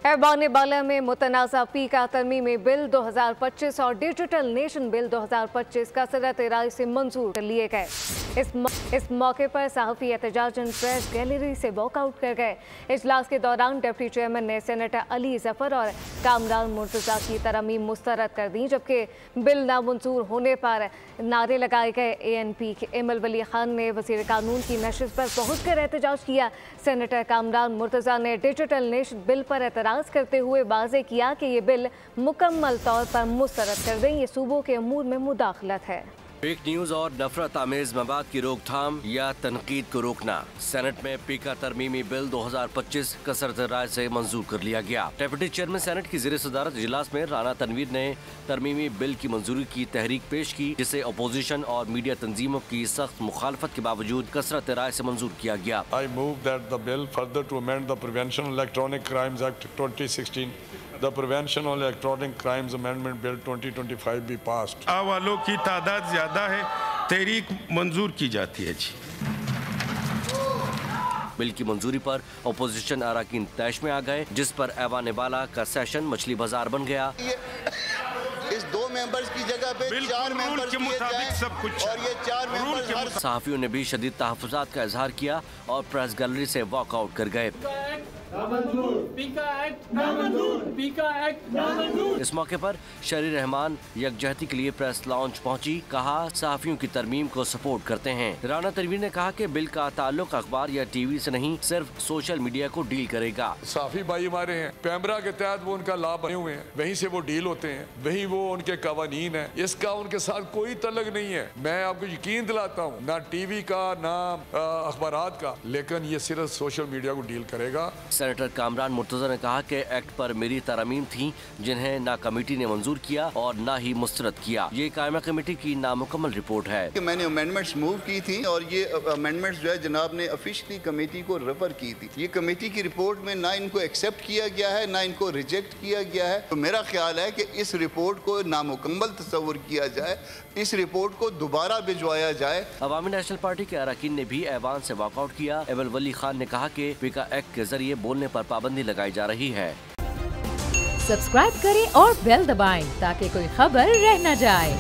ऐवान बाला में मुतनाज़ा पीका तरमीमी बिल 2025 और डिजिटल नेशन बिल 2025 का सदर राय से मंजूर कर लिए गए। इस मौके पर सहाफ़ी एहतजाजन प्रेस गैलरी से वॉकआउट कर गए। इजलास के दौरान डिप्टी चेयरमैन ने सेनेटर अली जफर और कामरान मुर्तज़ा की तरमीम मुस्तरद कर दी, जबकि बिल नामंजूर होने पर नारे लगाए गए। ANP के इमल वली खान ने वज़ीर कानून की नशिस्त पर पहुँच कर एहतजाज किया। सेनेटर कामरान मुर्तज़ा ने डिजिटल नेशन बिल पर एतराज़ करते हुए वाज़े किया कि ये बिल मुकम्मल तौर पर मुस्तरद कर दें, ये सूबों के अमूर में मुदाखलत है। फेक न्यूज और नफरत आमेज मवाद की रोकथाम या तनकीद को रोकना। सेनेट में पीका तरमीमी बिल 2025 कसरत राय से मंजूर कर लिया गया। डिप्टी चेयरमैन सेनेट की ज़ेर सदारत इजलास में राना तनवीर ने तरमीमी बिल की मंजूरी की तहरीक पेश की, जिसे अपोजिशन और मीडिया तंजीमों की सख्त मुखालफत के बावजूद कसरत राय से मंजूर किया गया। I move that the bill further to amend the Prevention of Electronic Crimes Act 2016, the Prevention of Electronic Crimes Amendment Bill 2025 be passed. वालों की तादाद ज्यादा है, तहरीक मंजूर की जाती है जी। बिल की मंजूरी पर अपोजिशन अराकीन तैश में आ गए, जिस पर ऐवान बाला का सेशन मछली बाजार बन गया। इस 2 मेंबर्स की जगह पे 4 मेंबर्स के मुताबिक सब कुछ और ये 4 मेंबर्स। सहाफियों ने भी शदीद तहफ़्फ़ुज़ात का इजहार किया और प्रेस गैलरी से वॉकआउट कर गए। इस मौके पर शरी रहमान यकजहती के लिए प्रेस लॉन्च पहुंची। कहा, सहाफियों की तरमीम को सपोर्ट करते हैं। राना तनवीर ने कहा कि बिल का ताल्लुक अखबार या TV से नहीं, सिर्फ सोशल मीडिया को डील करेगा। साफी भाई हमारे हैं, पैमरा के तहत वो उनका लाभ बने हुए हैं, वहीं से वो डील होते हैं, वहीं वो उनके कवानीन है। इसका उनके साथ कोई तल्लुक नहीं है। मैं आपको यकीन दिलाता हूँ, ना TV का ना अखबारात का, लेकिन ये सिर्फ सोशल मीडिया को डील करेगा। सेनेटर कामरान मुर्तज़ा ने कहा कि एक्ट पर मेरी तरमीम थी, जिन्हें ना कमेटी ने मंजूर किया और ना ही मुस्तरद किया। ये कायमा कमेटी की नामुकम्मल रिपोर्ट है कि मैंने अमेंडमेंट्स मूव की थी और ये अमेंडमेंट्स जो है जनाब ने ऑफिशियली कमेटी को रेफर की थी। ये कमेटी की रिपोर्ट में ना इनको एक्सेप्ट किया गया है, ना इनको रिजेक्ट किया गया है। तो मेरा ख्याल है कि इस रिपोर्ट को नामुकम्मल तस्वुर किया जाए, इस रिपोर्ट को दोबारा भिजवाया जाए। अवामी नेशनल पार्टी के अरकान ने भी ऐवान से वॉकआउट किया। इमल वली खान ने कहा कि पीका एक्ट के जरिए बोलने पर पाबंदी लगाई जा रही है। सब्सक्राइब करें और बेल दबाएं ताकि कोई खबर रह न जाए।